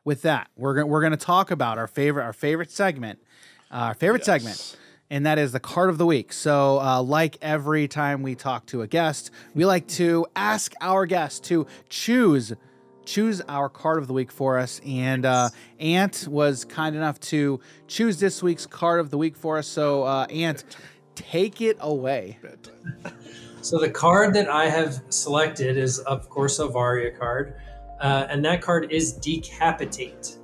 with that, we're gonna talk about our favorite segment, segment, and that is the card of the week. So, like every time we talk to a guest, we like to ask our guests to choose our card of the week for us. And Ant was kind enough to choose this week's card of the week for us. So, Ant, take it away. So the card that I have selected is, of course, a Varia card, and that card is Decapitate.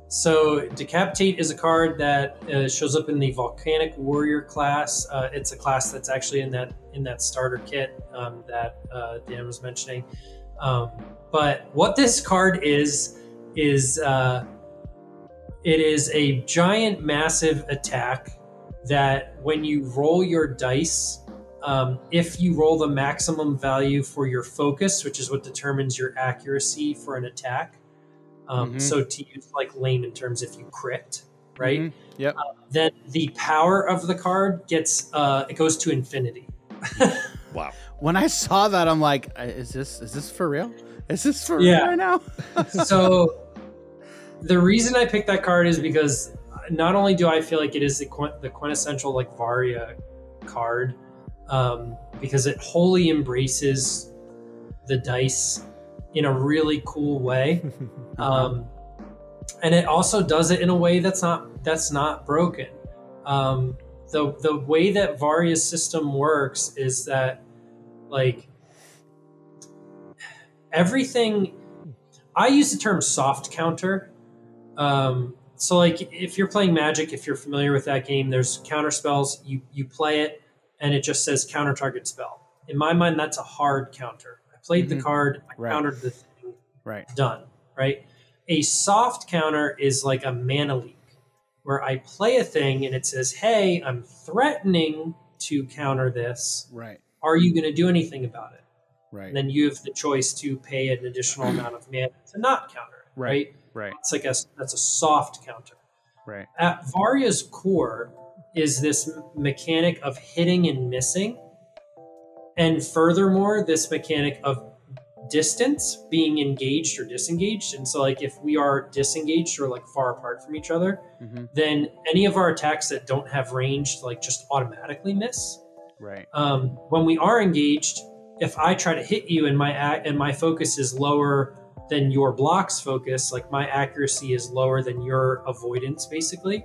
So Decapitate is a card that shows up in the Volcanic Warrior class. It's a class that's actually in that starter kit that Dan was mentioning. But what this card is it is a giant, massive attack that when you roll your dice, if you roll the maximum value for your focus, which is what determines your accuracy for an attack. So to use like layman terms, if you crit, right? Yep. Then the power of the card gets it goes to infinity. Wow. When I saw that, I'm like, is this for real? Is this for real right now? So the reason I picked that card is because not only do I feel like it is the quintessential like Varia card, because it wholly embraces the dice in a really cool way, and it also does it in a way that's not broken. The way that Varia's system works is that like everything, I use the term soft counter. So like if you're playing Magic, if you're familiar with that game, there's counter spells, you play it and it just says counter target spell. In my mind, that's a hard counter. I played the card, I countered the thing, done, right? A soft counter is like a mana leak, where I play a thing and it says, hey, I'm threatening to counter this. Right. Are you going to do anything about it? Right. And then you have the choice to pay an additional amount of mana to not counter it, right? Right. It's like that's a soft counter. Right. At Varia's core is this mechanic of hitting and missing. And furthermore, this mechanic of distance, being engaged or disengaged. And so like if we are disengaged or like far apart from each other, then any of our attacks that don't have range like just automatically miss. Right. When we are engaged, if I try to hit you and my focus is lower than your block's focus, like my accuracy is lower than your avoidance basically,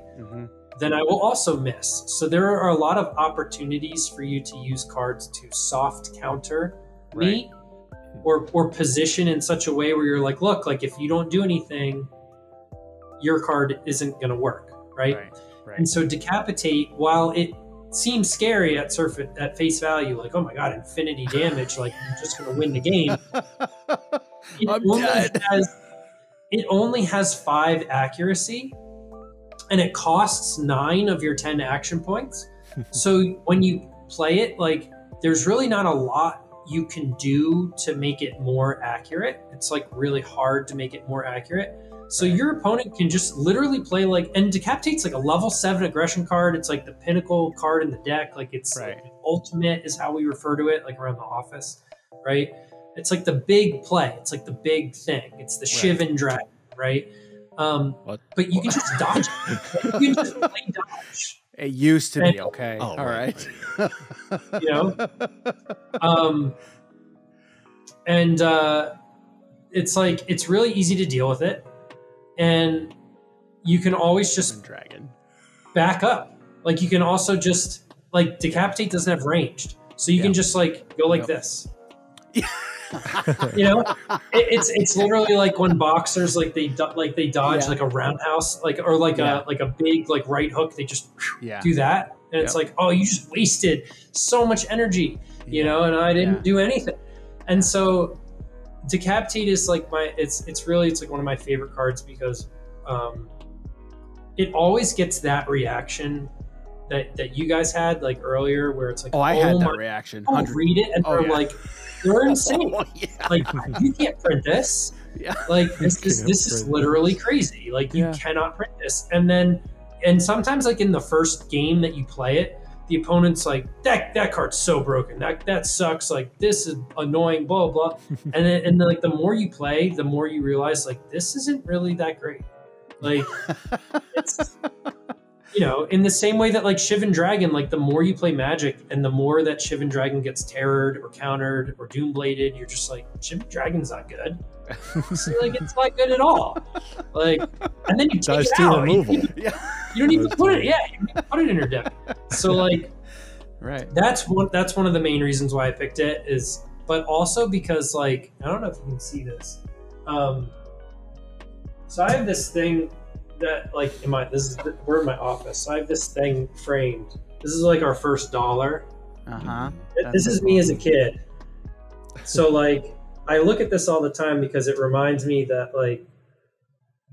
then I will also miss. So there are a lot of opportunities for you to use cards to soft counter me, or position in such a way where you're like, look, like if you don't do anything, your card isn't going to work, right? And so Decapitate, while it seems scary at face value, like, oh my god, infinity damage, like you're just going to win the game. It only has 5 accuracy, and it costs 9 of your 10 action points. So when you play it, like there's really not a lot you can do to make it more accurate. It's like really hard to make it more accurate. So your opponent can just literally play like, and Decapitate's like a level 7 aggression card. It's like the pinnacle card in the deck. Like it's like ultimate is how we refer to it, like around the office, right? It's like the big play. It's like the big thing. It's the Shivan Dragon, right? But you can just dodge it. You can just play dodge. It used to be, okay. All right. You know? It's like, it's really easy to deal with it. And you can always just back up. Like you can also just, like Decapitate doesn't have ranged. So you can just like go like this. You know, it's literally like when boxers like they dodge like a roundhouse, like or like a big like right hook. They just do that, and it's like, oh, you just wasted so much energy, you know, and I didn't do anything. And so Decapitate is like it's like one of my favorite cards because it always gets that reaction that you guys had like earlier, where it's like, I had that reaction. I'll read it, and they're like, you're insane. Like you can't print this. Like this is literally crazy. Like you cannot print this. And sometimes like in the first game that you play it, the opponent's like, that card's so broken. That sucks. Like, this is annoying, blah, blah, blah. And then, like, the more you play, the more you realize, like, this isn't really that great. Like, it's, you know, in the same way that, like, Shivan Dragon, like, the more you play Magic and the more that Shivan Dragon gets terrored or countered or Doombladed, you're just like, Shivan Dragon's not good. So, like, it's not good at all. Like, and then you take it out. You don't even put it. Yeah, you don't even put it in your deck. So, like, right. That's one of the main reasons why I picked it is, but also because, like, I don't know if you can see this. So I have this thing that, like, we're in my office. So I have this thing framed. This is like our first dollar. This is me as a kid. So, like, I look at this all the time because it reminds me that, like,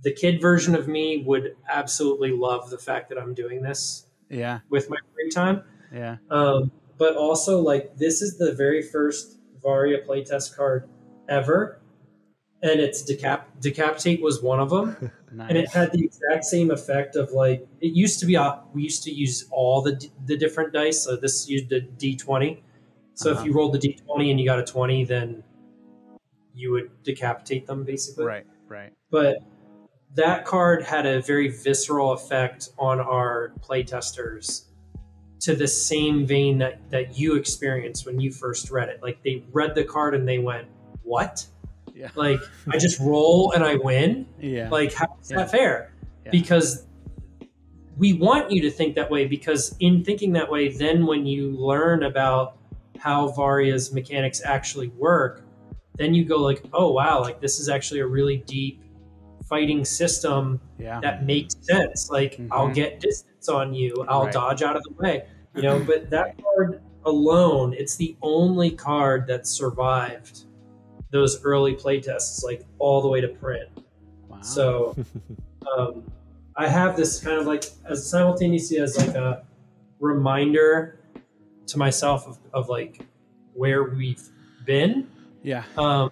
the kid version of me would absolutely love the fact that I'm doing this. Yeah. With my free time. Yeah. But also, like, this is the very first Varia playtest card ever, and it's Decapitate was one of them. Nice. And it had the exact same effect of, like, it used to be we used to use all the different dice. So this used a D20. So if you rolled the D20 and you got a 20, then you would decapitate them, basically. Right. But that card had a very visceral effect on our playtesters, to the same vein that you experienced when you first read it. Like, they read the card and they went, what? Yeah. Like, I just roll and I win? Yeah. Like, how is that fair? Yeah. Because we want you to think that way, because in thinking that way, then when you learn about how Varia's mechanics actually work, then you go like, oh, wow, like, this is actually a really deep fighting system that makes sense. Like, I'll get distance on you. I'll dodge out of the way, you know, but that card alone, it's the only card that survived those early playtests, like, all the way to print. Wow. So I have this kind of, like, as simultaneously as, like, a reminder to myself of like, where we've been. Yeah. Or,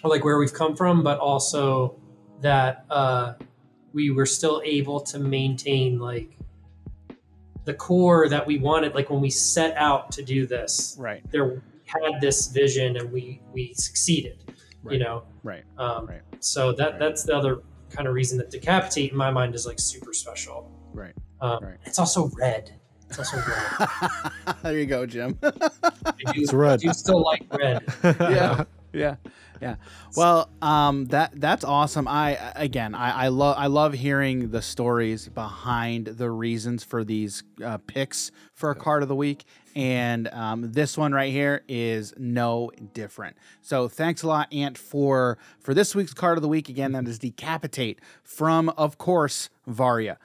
like, where we've come from, but also that we were still able to maintain, like, the core that we wanted. Like, when we set out to do this, there had this vision and we succeeded, you know? So that's the other kind of reason that Decapitate in my mind is, like, super special. It's also red. There you go, Jim. It's red. You still like red. Yeah. Well, that's awesome. I love hearing the stories behind the reasons for these picks for a card of the week, and this one right here is no different. So thanks a lot, Ant, for this week's card of the week. Again, that is Decapitate from, of course, Varia.